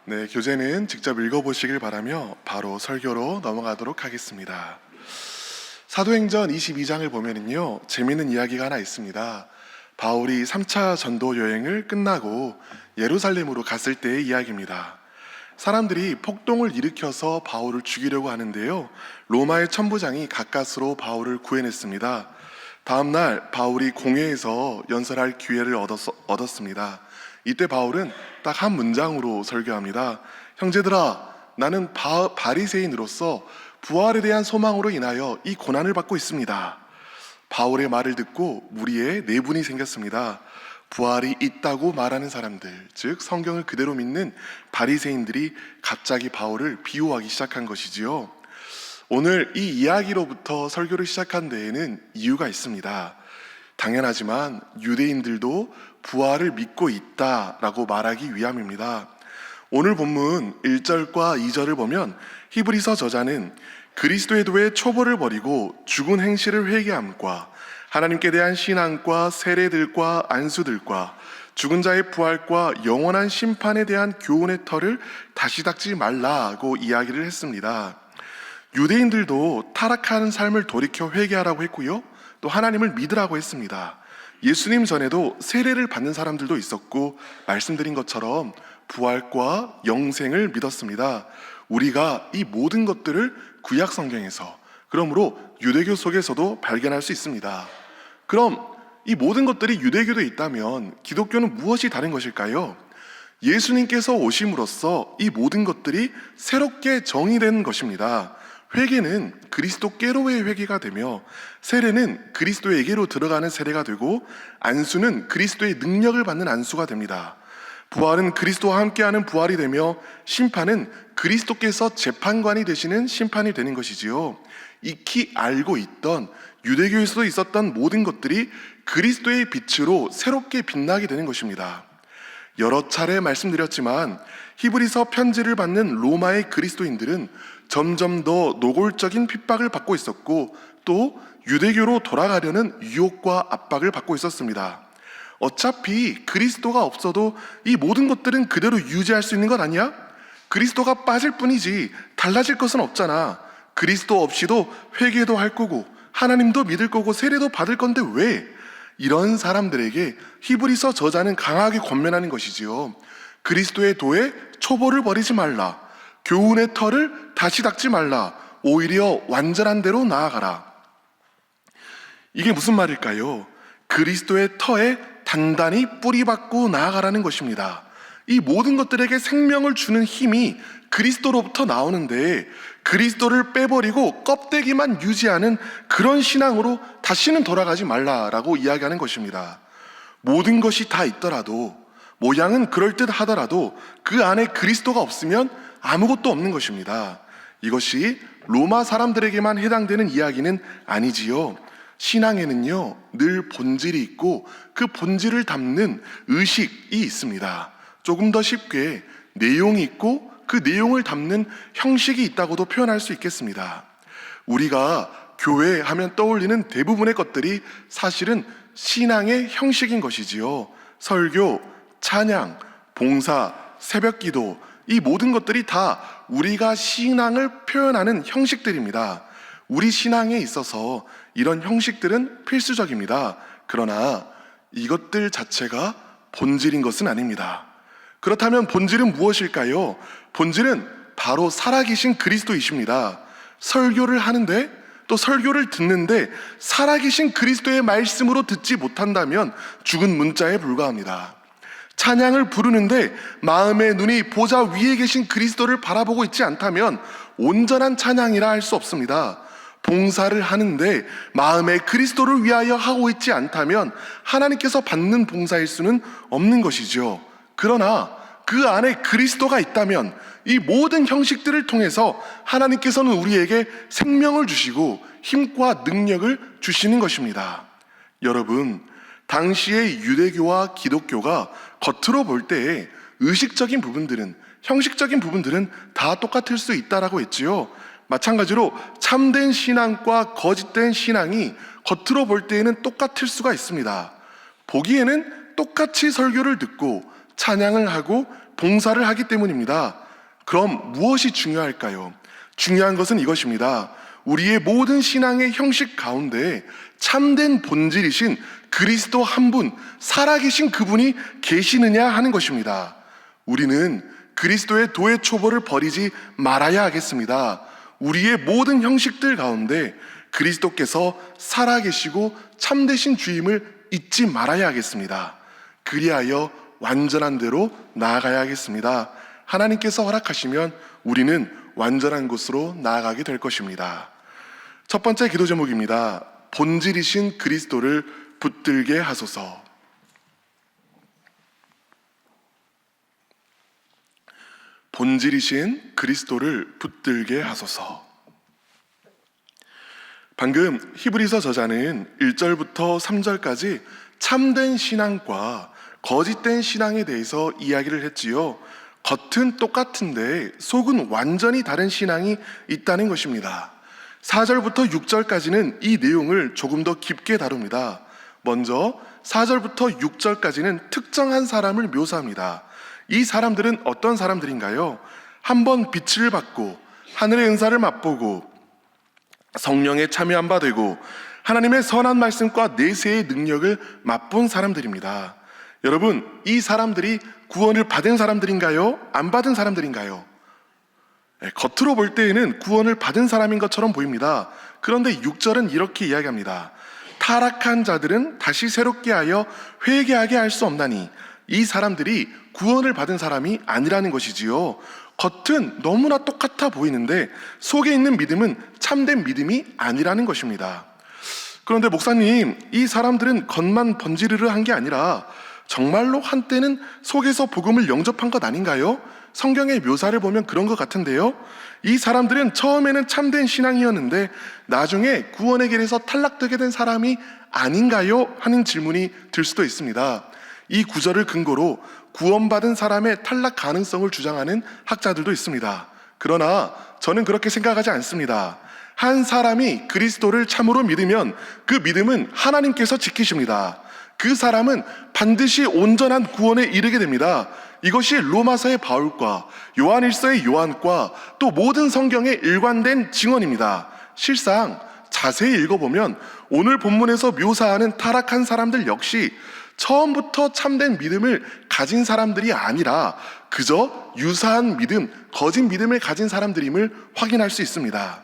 네, 교재는 직접 읽어보시길 바라며 바로 설교로 넘어가도록 하겠습니다. 사도행전 22장을 보면은요, 재미있는 이야기가 하나 있습니다. 바울이 3차 전도 여행을 끝나고 예루살렘으로 갔을 때의 이야기입니다. 사람들이 폭동을 일으켜서 바울을 죽이려고 하는데요, 로마의 천부장이 가까스로 바울을 구해냈습니다. 다음날 바울이 공회에서 연설할 기회를 얻었습니다. 이때 바울은 딱 한 문장으로 설교합니다. 형제들아, 나는 바리새인으로서 부활에 대한 소망으로 인하여 이 고난을 받고 있습니다. 바울의 말을 듣고 무리에 네 분이 생겼습니다. 부활이 있다고 말하는 사람들, 즉 성경을 그대로 믿는 바리새인들이 갑자기 바울을 비호하기 시작한 것이지요. 오늘 이 이야기로부터 설교를 시작한 데에는 이유가 있습니다. 당연하지만 유대인들도 부활을 믿고 있다라고 말하기 위함입니다. 오늘 본문 1절과 2절을 보면 히브리서 저자는 그리스도의 도의 초보를 버리고 죽은 행실을 회개함과 하나님께 대한 신앙과 세례들과 안수들과 죽은 자의 부활과 영원한 심판에 대한 교훈의 털을 다시 닦지 말라고 이야기를 했습니다. 유대인들도 타락한 삶을 돌이켜 회개하라고 했고요, 또 하나님을 믿으라고 했습니다. 예수님 전에도 세례를 받는 사람들도 있었고 말씀드린 것처럼 부활과 영생을 믿었습니다. 우리가 이 모든 것들을 구약 성경에서, 그러므로 유대교 속에서도 발견할 수 있습니다. 그럼 이 모든 것들이 유대교에 있다면 기독교는 무엇이 다른 것일까요? 예수님께서 오심으로써 이 모든 것들이 새롭게 정의된 것입니다. 회개는 그리스도께로의 회개가 되며 세례는 그리스도에게로 들어가는 세례가 되고 안수는 그리스도의 능력을 받는 안수가 됩니다. 부활은 그리스도와 함께하는 부활이 되며 심판은 그리스도께서 재판관이 되시는 심판이 되는 것이지요. 익히 알고 있던 유대교에서도 있었던 모든 것들이 그리스도의 빛으로 새롭게 빛나게 되는 것입니다. 여러 차례 말씀드렸지만 히브리서 편지를 받는 로마의 그리스도인들은 점점 더 노골적인 핍박을 받고 있었고 또 유대교로 돌아가려는 유혹과 압박을 받고 있었습니다. 어차피 그리스도가 없어도 이 모든 것들은 그대로 유지할 수 있는 것 아니야? 그리스도가 빠질 뿐이지 달라질 것은 없잖아. 그리스도 없이도 회개도 할 거고 하나님도 믿을 거고 세례도 받을 건데 왜? 이런 사람들에게 히브리서 저자는 강하게 권면하는 것이지요. 그리스도의 도에 초보를 버리지 말라. 교훈의 털을 다시 닦지 말라. 오히려 완전한 대로 나아가라. 이게 무슨 말일까요? 그리스도의 터에 단단히 뿌리박고 나아가라는 것입니다. 이 모든 것들에게 생명을 주는 힘이 그리스도로부터 나오는데 그리스도를 빼버리고 껍데기만 유지하는 그런 신앙으로 다시는 돌아가지 말라라고 이야기하는 것입니다. 모든 것이 다 있더라도, 모양은 그럴듯하더라도 그 안에 그리스도가 없으면 아무것도 없는 것입니다. 이것이 로마 사람들에게만 해당되는 이야기는 아니지요. 신앙에는요, 늘 본질이 있고 그 본질을 담는 의식이 있습니다. 조금 더 쉽게 내용이 있고 그 내용을 담는 형식이 있다고도 표현할 수 있겠습니다. 우리가 교회 하면 떠올리는 대부분의 것들이 사실은 신앙의 형식인 것이지요. 설교, 찬양, 봉사, 새벽기도, 이 모든 것들이 다 우리가 신앙을 표현하는 형식들입니다. 우리 신앙에 있어서 이런 형식들은 필수적입니다. 그러나 이것들 자체가 본질인 것은 아닙니다. 그렇다면 본질은 무엇일까요? 본질은 바로 살아계신 그리스도이십니다. 설교를 하는데 또 설교를 듣는데 살아계신 그리스도의 말씀으로 듣지 못한다면 죽은 문자에 불과합니다. 찬양을 부르는데 마음의 눈이 보좌 위에 계신 그리스도를 바라보고 있지 않다면 온전한 찬양이라 할 수 없습니다. 봉사를 하는데 마음에 그리스도를 위하여 하고 있지 않다면 하나님께서 받는 봉사일 수는 없는 것이죠. 그러나 그 안에 그리스도가 있다면 이 모든 형식들을 통해서 하나님께서는 우리에게 생명을 주시고 힘과 능력을 주시는 것입니다. 여러분, 당시의 유대교와 기독교가 겉으로 볼 때에 의식적인 부분들은, 형식적인 부분들은 다 똑같을 수 있다라고 했지요. 마찬가지로 참된 신앙과 거짓된 신앙이 겉으로 볼 때에는 똑같을 수가 있습니다. 보기에는 똑같이 설교를 듣고 찬양을 하고 봉사를 하기 때문입니다. 그럼 무엇이 중요할까요? 중요한 것은 이것입니다. 우리의 모든 신앙의 형식 가운데 참된 본질이신 그리스도 한 분, 살아계신 그분이 계시느냐 하는 것입니다. 우리는 그리스도의 도의 초보를 버리지 말아야 하겠습니다. 우리의 모든 형식들 가운데 그리스도께서 살아계시고 참되신 주임을 잊지 말아야 하겠습니다. 그리하여 완전한 대로 나아가야 하겠습니다. 하나님께서 허락하시면 우리는 완전한 곳으로 나아가게 될 것입니다. 첫 번째 기도 제목입니다. 본질이신 그리스도를 붙들게 하소서. 본질이신 그리스도를 붙들게 하소서. 방금 히브리서 저자는 1절부터 3절까지 참된 신앙과 거짓된 신앙에 대해서 이야기를 했지요. 겉은 똑같은데 속은 완전히 다른 신앙이 있다는 것입니다. 4절부터 6절까지는 이 내용을 조금 더 깊게 다룹니다. 먼저 4절부터 6절까지는 특정한 사람을 묘사합니다. 이 사람들은 어떤 사람들인가요? 한번 빛을 받고 하늘의 은사를 맛보고 성령에 참여한 바 되고 하나님의 선한 말씀과 내세의 능력을 맛본 사람들입니다. 여러분, 이 사람들이 구원을 받은 사람들인가요? 안 받은 사람들인가요? 겉으로 볼 때에는 구원을 받은 사람인 것처럼 보입니다. 그런데 6절은 이렇게 이야기합니다. 타락한 자들은 다시 새롭게 하여 회개하게 할 수 없나니 이 사람들이 구원을 받은 사람이 아니라는 것이지요. 겉은 너무나 똑같아 보이는데 속에 있는 믿음은 참된 믿음이 아니라는 것입니다. 그런데 목사님, 이 사람들은 겉만 번지르르 한 게 아니라 정말로 한때는 속에서 복음을 영접한 것 아닌가요? 성경의 묘사를 보면 그런 것 같은데요. 이 사람들은 처음에는 참된 신앙이었는데 나중에 구원의 길에서 탈락되게 된 사람이 아닌가요? 하는 질문이 들 수도 있습니다. 이 구절을 근거로 구원받은 사람의 탈락 가능성을 주장하는 학자들도 있습니다. 그러나 저는 그렇게 생각하지 않습니다. 한 사람이 그리스도를 참으로 믿으면 그 믿음은 하나님께서 지키십니다. 그 사람은 반드시 온전한 구원에 이르게 됩니다. 이것이 로마서의 바울과 요한일서의 요한과 또 모든 성경에 일관된 증언입니다. 실상 자세히 읽어보면 오늘 본문에서 묘사하는 타락한 사람들 역시 처음부터 참된 믿음을 가진 사람들이 아니라 그저 유사한 믿음, 거짓 믿음을 가진 사람들임을 확인할 수 있습니다.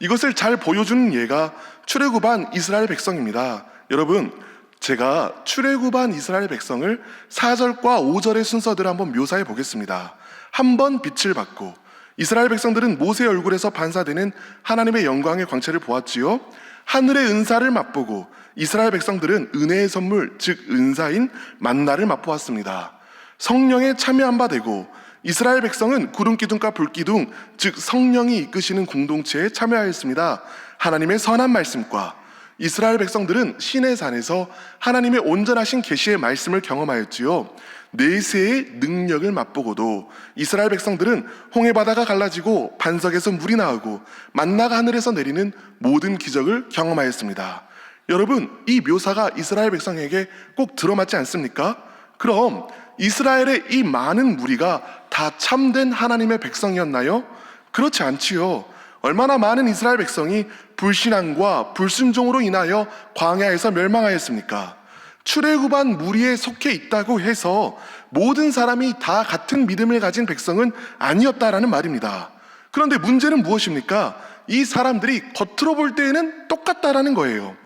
이것을 잘 보여주는 예가 출애굽한 이스라엘 백성입니다. 여러분, 제가 출애굽한 이스라엘 백성을 4절과 5절의 순서대로 한번 묘사해 보겠습니다. 한 번 빛을 받고 이스라엘 백성들은 모세의 얼굴에서 반사되는 하나님의 영광의 광채를 보았지요. 하늘의 은사를 맛보고 이스라엘 백성들은 은혜의 선물, 즉 은사인 만나를 맛보았습니다. 성령에 참여한 바 되고 이스라엘 백성은 구름기둥과 불기둥, 즉 성령이 이끄시는 공동체에 참여하였습니다. 하나님의 선한 말씀과 이스라엘 백성들은 시내산에서 하나님의 온전하신 계시의 말씀을 경험하였지요. 내세의 능력을 맛보고도 이스라엘 백성들은 홍해바다가 갈라지고 반석에서 물이 나오고 만나가 하늘에서 내리는 모든 기적을 경험하였습니다. 여러분, 이 묘사가 이스라엘 백성에게 꼭 들어맞지 않습니까? 그럼 이스라엘의 이 많은 무리가 다 참된 하나님의 백성이었나요? 그렇지 않지요. 얼마나 많은 이스라엘 백성이 불신앙과 불순종으로 인하여 광야에서 멸망하였습니까? 출애굽한 무리에 속해 있다고 해서 모든 사람이 다 같은 믿음을 가진 백성은 아니었다라는 말입니다. 그런데 문제는 무엇입니까? 이 사람들이 겉으로 볼 때에는 똑같다라는 거예요.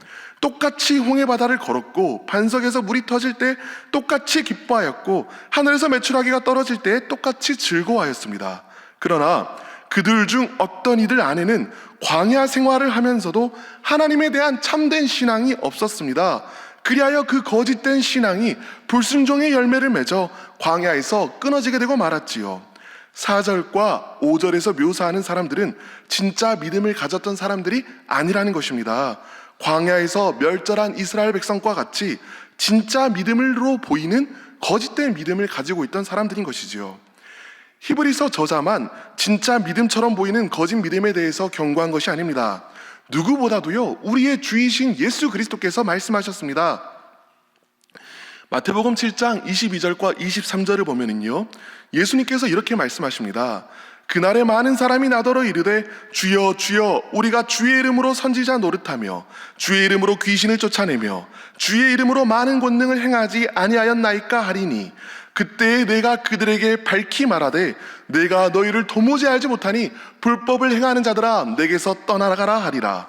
똑같이 홍해바다를 걸었고 반석에서 물이 터질 때 똑같이 기뻐하였고 하늘에서 메추라기가 떨어질 때 똑같이 즐거워하였습니다. 그러나 그들 중 어떤 이들 안에는 광야 생활을 하면서도 하나님에 대한 참된 신앙이 없었습니다. 그리하여 그 거짓된 신앙이 불순종의 열매를 맺어 광야에서 끊어지게 되고 말았지요. 4절과 5절에서 묘사하는 사람들은 진짜 믿음을 가졌던 사람들이 아니라는 것입니다. 광야에서 멸절한 이스라엘 백성과 같이 진짜 믿음으로 보이는 거짓된 믿음을 가지고 있던 사람들인 것이지요. 히브리서 저자만 진짜 믿음처럼 보이는 거짓 믿음에 대해서 경고한 것이 아닙니다. 누구보다도요, 우리의 주이신 예수 그리스도께서 말씀하셨습니다. 마태복음 7장 22절과 23절을 보면은요, 예수님께서 이렇게 말씀하십니다. 그날에 많은 사람이 나더러 이르되 주여 주여 우리가 주의 이름으로 선지자 노릇하며 주의 이름으로 귀신을 쫓아내며 주의 이름으로 많은 권능을 행하지 아니하였나이까 하리니 그때에 내가 그들에게 밝히 말하되 내가 너희를 도무지 알지 못하니 불법을 행하는 자들아 내게서 떠나가라 하리라.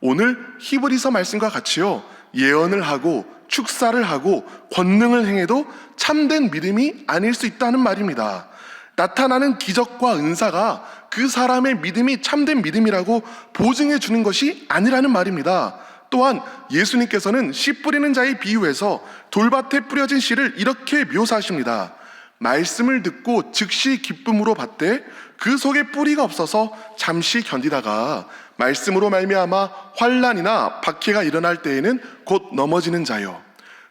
오늘 히브리서 말씀과 같이요, 예언을 하고 축사를 하고 권능을 행해도 참된 믿음이 아닐 수 있다는 말입니다. 나타나는 기적과 은사가 그 사람의 믿음이 참된 믿음이라고 보증해 주는 것이 아니라는 말입니다. 또한 예수님께서는 씨 뿌리는 자의 비유에서 돌밭에 뿌려진 씨를 이렇게 묘사하십니다. 말씀을 듣고 즉시 기쁨으로 받되 그 속에 뿌리가 없어서 잠시 견디다가 말씀으로 말미암아 환난이나 박해가 일어날 때에는 곧 넘어지는 자요.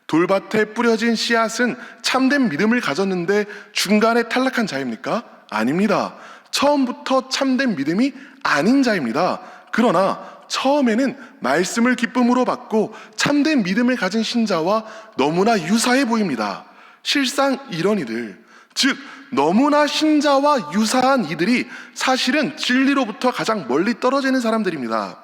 돌밭에 뿌려진 씨앗은 참된 믿음을 가졌는데 중간에 탈락한 자입니까? 아닙니다. 처음부터 참된 믿음이 아닌 자입니다. 그러나 처음에는 말씀을 기쁨으로 받고 참된 믿음을 가진 신자와 너무나 유사해 보입니다. 실상 이런 이들, 즉 너무나 신자와 유사한 이들이 사실은 진리로부터 가장 멀리 떨어지는 사람들입니다.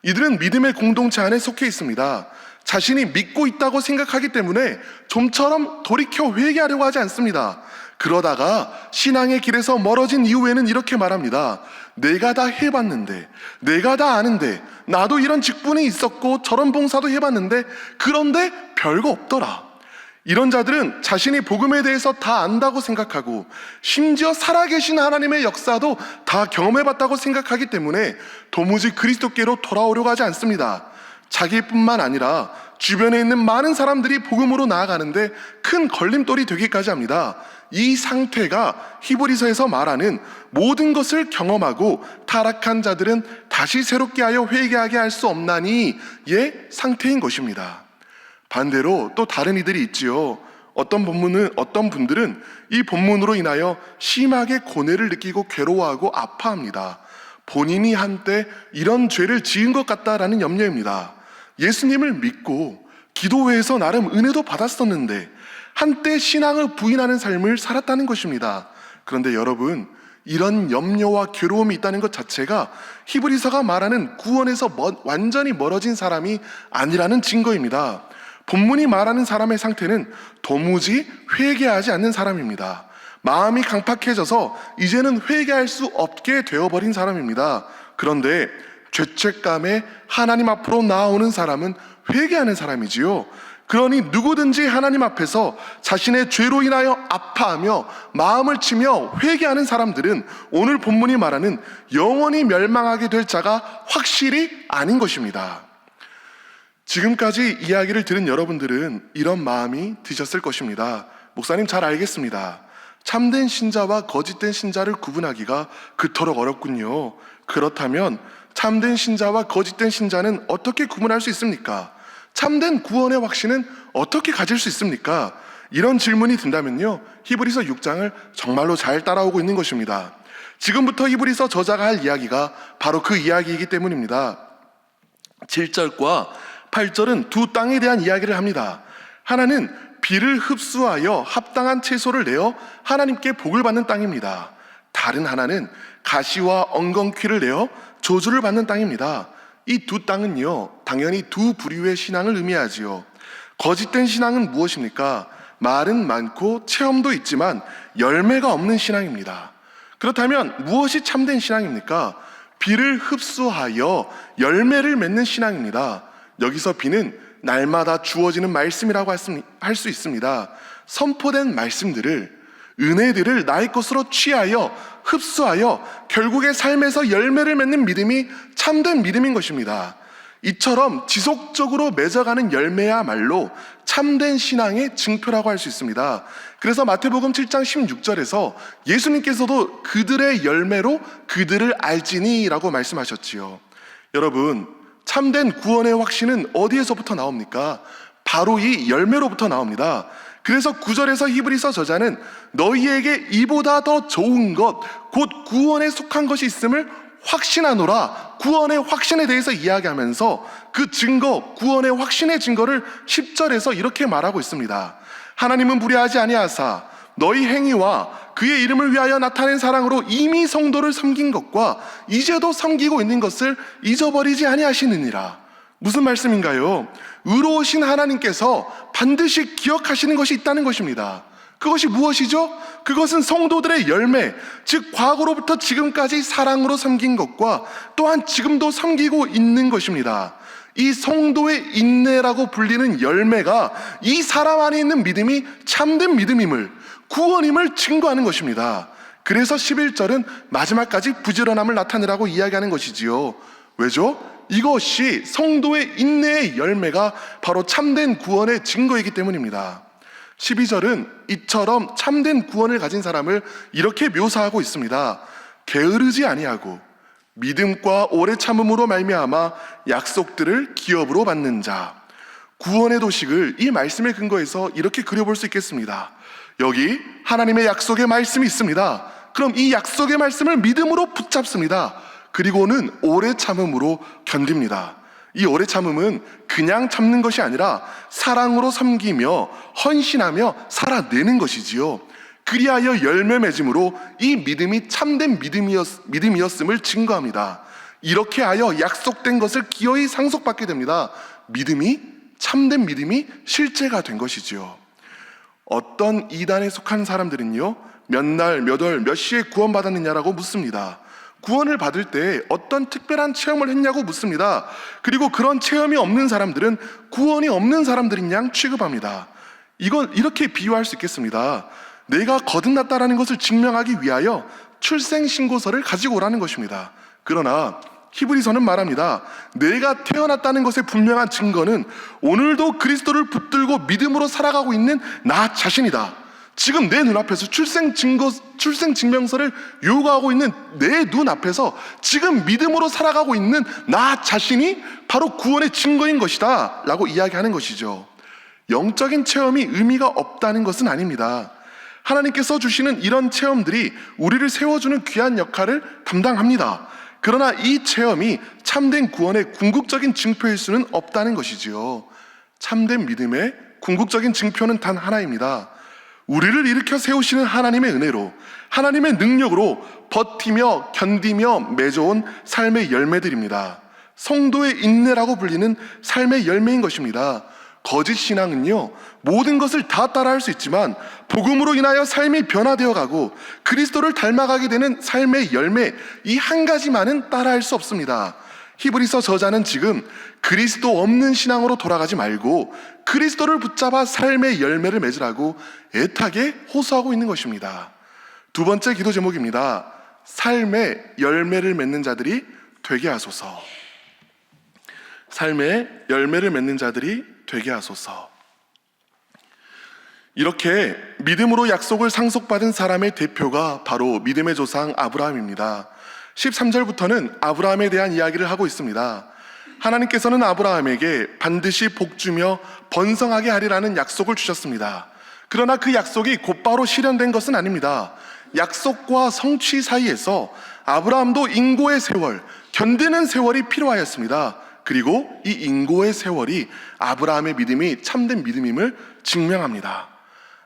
이들은 믿음의 공동체 안에 속해 있습니다. 자신이 믿고 있다고 생각하기 때문에 좀처럼 돌이켜 회개하려고 하지 않습니다. 그러다가 신앙의 길에서 멀어진 이후에는 이렇게 말합니다. 내가 다 해봤는데, 내가 다 아는데, 나도 이런 직분이 있었고 저런 봉사도 해봤는데 그런데 별거 없더라. 이런 자들은 자신이 복음에 대해서 다 안다고 생각하고 심지어 살아계신 하나님의 역사도 다 경험해봤다고 생각하기 때문에 도무지 그리스도께로 돌아오려고 하지 않습니다. 자기뿐만 아니라 주변에 있는 많은 사람들이 복음으로 나아가는데 큰 걸림돌이 되기까지 합니다. 이 상태가 히브리서에서 말하는 모든 것을 경험하고 타락한 자들은 다시 새롭게 하여 회개하게 할 수 없나니의 상태인 것입니다. 반대로 또 다른 이들이 있지요. 어떤 분들은 이 본문으로 인하여 심하게 고뇌를 느끼고 괴로워하고 아파합니다. 본인이 한때 이런 죄를 지은 것 같다라는 염려입니다. 예수님을 믿고 기도회에서 나름 은혜도 받았었는데 한때 신앙을 부인하는 삶을 살았다는 것입니다. 그런데 여러분, 이런 염려와 괴로움이 있다는 것 자체가 히브리서가 말하는 구원에서 완전히 멀어진 사람이 아니라는 증거입니다. 본문이 말하는 사람의 상태는 도무지 회개하지 않는 사람입니다. 마음이 강팍해져서 이제는 회개할 수 없게 되어버린 사람입니다. 그런데 죄책감에 하나님 앞으로 나오는 사람은 회개하는 사람이지요. 그러니 누구든지 하나님 앞에서 자신의 죄로 인하여 아파하며 마음을 치며 회개하는 사람들은 오늘 본문이 말하는 영원히 멸망하게 될 자가 확실히 아닌 것입니다. 지금까지 이야기를 들은 여러분들은 이런 마음이 드셨을 것입니다. 목사님 잘 알겠습니다. 참된 신자와 거짓된 신자를 구분하기가 그토록 어렵군요. 그렇다면 참된 신자와 거짓된 신자는 어떻게 구분할 수 있습니까? 참된 구원의 확신은 어떻게 가질 수 있습니까? 이런 질문이 든다면요, 히브리서 6장을 정말로 잘 따라오고 있는 것입니다. 지금부터 히브리서 저자가 할 이야기가 바로 그 이야기이기 때문입니다. 7절과 8절은 두 땅에 대한 이야기를 합니다. 하나는 비를 흡수하여 합당한 채소를 내어 하나님께 복을 받는 땅입니다. 다른 하나는 가시와 엉겅퀴를 내어 저주를 받는 땅입니다. 이 두 땅은요, 당연히 두 부류의 신앙을 의미하지요. 거짓된 신앙은 무엇입니까? 말은 많고 체험도 있지만 열매가 없는 신앙입니다. 그렇다면 무엇이 참된 신앙입니까? 비를 흡수하여 열매를 맺는 신앙입니다. 여기서 비는 날마다 주어지는 말씀이라고 할 수 있습니다. 선포된 말씀들을, 은혜들을 나의 것으로 취하여 흡수하여 결국에 삶에서 열매를 맺는 믿음이 참된 믿음인 것입니다. 이처럼 지속적으로 맺어가는 열매야말로 참된 신앙의 증표라고 할 수 있습니다. 그래서 마태복음 7장 16절에서 예수님께서도 그들의 열매로 그들을 알지니 라고 말씀하셨지요. 여러분, 참된 구원의 확신은 어디에서부터 나옵니까? 바로 이 열매로부터 나옵니다. 그래서 9절에서 히브리서 저자는 너희에게 이보다 더 좋은 것, 곧 구원에 속한 것이 있음을 확신하노라, 구원의 확신에 대해서 이야기하면서 그 증거, 구원의 확신의 증거를 10절에서 이렇게 말하고 있습니다. 하나님은 무례하지 아니하사 너희 행위와 그의 이름을 위하여 나타낸 사랑으로 이미 성도를 섬긴 것과 이제도 섬기고 있는 것을 잊어버리지 아니하시느니라. 무슨 말씀인가요? 의로우신 하나님께서 반드시 기억하시는 것이 있다는 것입니다. 그것이 무엇이죠? 그것은 성도들의 열매, 즉 과거로부터 지금까지 사랑으로 섬긴 것과 또한 지금도 섬기고 있는 것입니다. 이 성도의 인내라고 불리는 열매가 이 사람 안에 있는 믿음이 참된 믿음임을, 구원임을 증거하는 것입니다. 그래서 11절은 마지막까지 부지런함을 나타내라고 이야기하는 것이지요. 왜죠? 이것이 성도의 인내의 열매가 바로 참된 구원의 증거이기 때문입니다. 12절은 이처럼 참된 구원을 가진 사람을 이렇게 묘사하고 있습니다. 게으르지 아니하고 믿음과 오래 참음으로 말미암아 약속들을 기업으로 받는 자. 구원의 도식을 이 말씀에 근거해서 이렇게 그려볼 수 있겠습니다. 여기 하나님의 약속의 말씀이 있습니다. 그럼 이 약속의 말씀을 믿음으로 붙잡습니다. 그리고는 오래 참음으로 견딥니다. 이 오래 참음은 그냥 참는 것이 아니라 사랑으로 섬기며 헌신하며 살아내는 것이지요. 그리하여 열매 맺음으로 이 믿음이 참된 믿음이었음을 증거합니다. 이렇게 하여 약속된 것을 기어이 상속받게 됩니다. 믿음이, 참된 믿음이 실제가 된 것이지요. 어떤 이단에 속한 사람들은요, 몇 날, 몇 월, 몇 시에 구원받았느냐라고 묻습니다. 구원을 받을 때 어떤 특별한 체험을 했냐고 묻습니다. 그리고 그런 체험이 없는 사람들은 구원이 없는 사람들인 양 취급합니다. 이건 이렇게 비유할 수 있겠습니다. 내가 거듭났다라는 것을 증명하기 위하여 출생신고서를 가지고 오라는 것입니다. 그러나 히브리서는 말합니다. 내가 태어났다는 것의 분명한 증거는 오늘도 그리스도를 붙들고 믿음으로 살아가고 있는 나 자신이다. 지금 내 눈앞에서 출생증명서를 요구하고 있는 내 눈앞에서 지금 믿음으로 살아가고 있는 나 자신이 바로 구원의 증거인 것이다 라고 이야기하는 것이죠. 영적인 체험이 의미가 없다는 것은 아닙니다. 하나님께서 주시는 이런 체험들이 우리를 세워주는 귀한 역할을 담당합니다. 그러나 이 체험이 참된 구원의 궁극적인 증표일 수는 없다는 것이지요. 참된 믿음의 궁극적인 증표는 단 하나입니다. 우리를 일으켜 세우시는 하나님의 은혜로, 하나님의 능력으로 버티며 견디며 맺어온 삶의 열매들입니다. 성도의 인내라고 불리는 삶의 열매인 것입니다. 거짓 신앙은요, 모든 것을 다 따라할 수 있지만 복음으로 인하여 삶이 변화되어 가고 그리스도를 닮아가게 되는 삶의 열매, 이 한 가지만은 따라할 수 없습니다. 히브리서 저자는 지금 그리스도 없는 신앙으로 돌아가지 말고 그리스도를 붙잡아 삶의 열매를 맺으라고 애타게 호소하고 있는 것입니다. 두 번째 기도 제목입니다. 삶의 열매를 맺는 자들이 되게 하소서. 삶의 열매를 맺는 자들이 되게 하소서. 이렇게 믿음으로 약속을 상속받은 사람의 대표가 바로 믿음의 조상 아브라함입니다. 13절부터는 아브라함에 대한 이야기를 하고 있습니다. 하나님께서는 아브라함에게 반드시 복주며 번성하게 하리라는 약속을 주셨습니다. 그러나 그 약속이 곧바로 실현된 것은 아닙니다. 약속과 성취 사이에서 아브라함도 인고의 세월, 견디는 세월이 필요하였습니다. 그리고 이 인고의 세월이 아브라함의 믿음이 참된 믿음임을 증명합니다.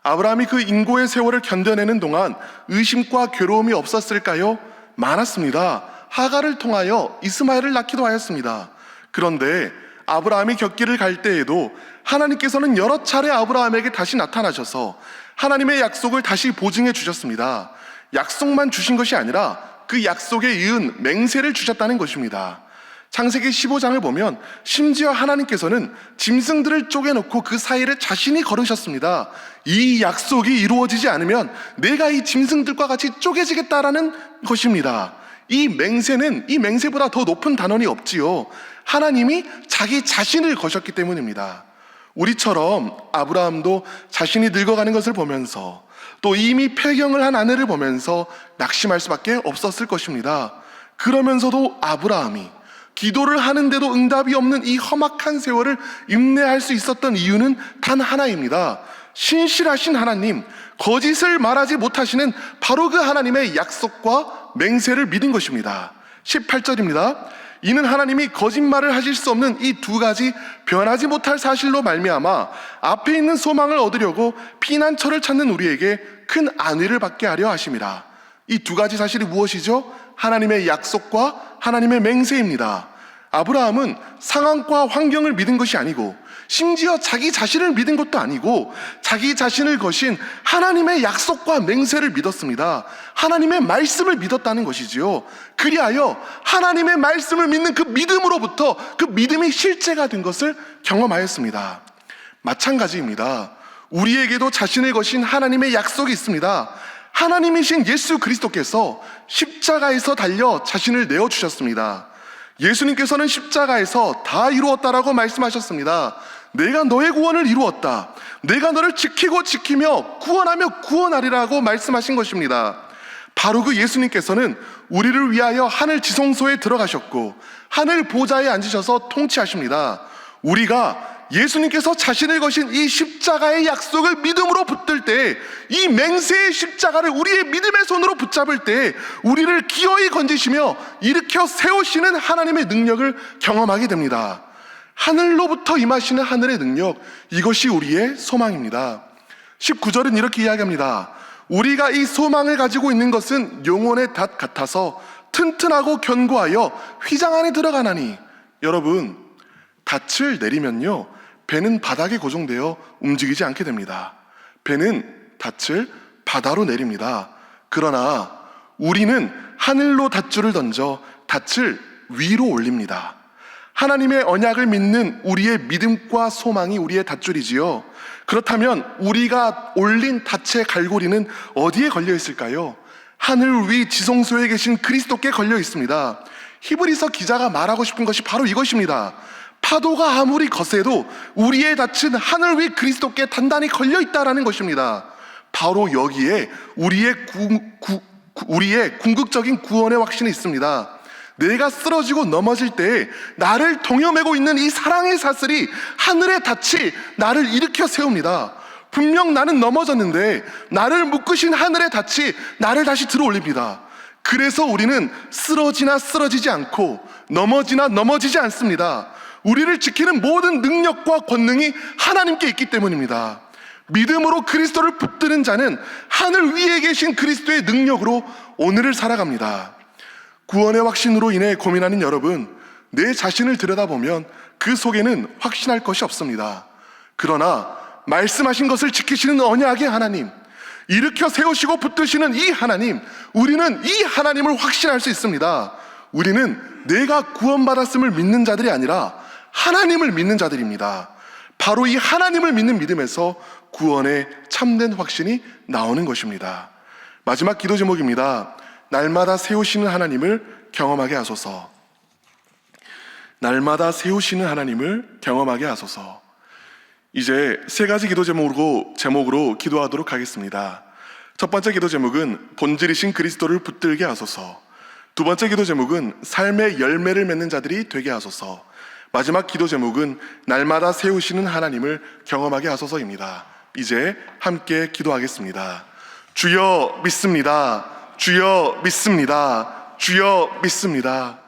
아브라함이 그 인고의 세월을 견뎌내는 동안 의심과 괴로움이 없었을까요? 많았습니다. 하갈을 통하여 이스마엘을 낳기도 하였습니다. 그런데 아브라함이 격길을 갈 때에도 하나님께서는 여러 차례 아브라함에게 다시 나타나셔서 하나님의 약속을 다시 보증해 주셨습니다. 약속만 주신 것이 아니라 그 약속에 이은 맹세를 주셨다는 것입니다. 창세기 15장을 보면 심지어 하나님께서는 짐승들을 쪼개놓고 그 사이를 자신이 걸으셨습니다. 이 약속이 이루어지지 않으면 내가 이 짐승들과 같이 쪼개지겠다라는 것입니다. 이 맹세는 이 맹세보다 더 높은 단원이 없지요. 하나님이 자기 자신을 거셨기 때문입니다. 우리처럼 아브라함도 자신이 늙어가는 것을 보면서 또 이미 폐경을 한 아내를 보면서 낙심할 수밖에 없었을 것입니다. 그러면서도 아브라함이 기도를 하는데도 응답이 없는 이 험악한 세월을 인내할 수 있었던 이유는 단 하나입니다. 신실하신 하나님, 거짓을 말하지 못하시는 바로 그 하나님의 약속과 맹세를 믿은 것입니다. 18절입니다. 이는 하나님이 거짓말을 하실 수 없는 이 두 가지 변하지 못할 사실로 말미암아 앞에 있는 소망을 얻으려고 피난처를 찾는 우리에게 큰 안위를 받게 하려 하심이라. 이 두 가지 사실이 무엇이죠? 하나님의 약속과 하나님의 맹세입니다. 아브라함은 상황과 환경을 믿은 것이 아니고 심지어 자기 자신을 믿은 것도 아니고 자기 자신을 거신 하나님의 약속과 맹세를 믿었습니다. 하나님의 말씀을 믿었다는 것이지요. 그리하여 하나님의 말씀을 믿는 그 믿음으로부터 그 믿음이 실제가 된 것을 경험하였습니다. 마찬가지입니다. 우리에게도 자신을 거신 하나님의 약속이 있습니다. 하나님이신 예수 그리스도께서 십자가에서 달려 자신을 내어주셨습니다. 예수님께서는 십자가에서 다 이루었다라고 말씀하셨습니다. 내가 너의 구원을 이루었다. 내가 너를 지키고 지키며 구원하며 구원하리라고 말씀하신 것입니다. 바로 그 예수님께서는 우리를 위하여 하늘 지성소에 들어가셨고 하늘 보좌에 앉으셔서 통치하십니다. 우리가 예수님께서 자신을 거신 이 십자가의 약속을 믿음으로 붙들 때, 이 맹세의 십자가를 우리의 믿음의 손으로 붙잡을 때 우리를 기어이 건지시며 일으켜 세우시는 하나님의 능력을 경험하게 됩니다. 하늘로부터 임하시는 하늘의 능력, 이것이 우리의 소망입니다. 19절은 이렇게 이야기합니다. 우리가 이 소망을 가지고 있는 것은 영혼의 닷 같아서 튼튼하고 견고하여 휘장 안에 들어가나니. 여러분, 닻을 내리면요, 배는 바닥에 고정되어 움직이지 않게 됩니다. 배는 닻을 바다로 내립니다. 그러나 우리는 하늘로 닷줄을 던져 닻을 위로 올립니다. 하나님의 언약을 믿는 우리의 믿음과 소망이 우리의 닷줄이지요. 그렇다면 우리가 올린 닻의 갈고리는 어디에 걸려 있을까요? 하늘 위 지성소에 계신 그리스도께 걸려 있습니다. 히브리서 기자가 말하고 싶은 것이 바로 이것입니다. 파도가 아무리 거세도 우리의 닻은 하늘 위 그리스도께 단단히 걸려 있다라는 것입니다. 바로 여기에 우리의 궁극적인 구원의 확신이 있습니다. 내가 쓰러지고 넘어질 때 나를 동여매고 있는 이 사랑의 사슬이, 하늘의 닻이 나를 일으켜 세웁니다. 분명 나는 넘어졌는데 나를 묶으신 하늘의 닻이 나를 다시 들어 올립니다. 그래서 우리는 쓰러지나 쓰러지지 않고 넘어지나 넘어지지 않습니다. 우리를 지키는 모든 능력과 권능이 하나님께 있기 때문입니다. 믿음으로 그리스도를 붙드는 자는 하늘 위에 계신 그리스도의 능력으로 오늘을 살아갑니다. 구원의 확신으로 인해 고민하는 여러분, 내 자신을 들여다보면 그 속에는 확신할 것이 없습니다. 그러나 말씀하신 것을 지키시는 언약의 하나님, 일으켜 세우시고 붙드시는 이 하나님, 우리는 이 하나님을 확신할 수 있습니다. 우리는 내가 구원받았음을 믿는 자들이 아니라 하나님을 믿는 자들입니다. 바로 이 하나님을 믿는 믿음에서 구원의 참된 확신이 나오는 것입니다. 마지막 기도 제목입니다. 날마다 세우시는 하나님을 경험하게 하소서. 날마다 세우시는 하나님을 경험하게 하소서. 이제 세 가지 기도 제목으로 기도하도록 하겠습니다. 첫 번째 기도 제목은 본질이신 그리스도를 붙들게 하소서. 두 번째 기도 제목은 삶의 열매를 맺는 자들이 되게 하소서. 마지막 기도 제목은 날마다 세우시는 하나님을 경험하게 하소서입니다. 이제 함께 기도하겠습니다. 주여 믿습니다. 주여 믿습니다. 주여 믿습니다.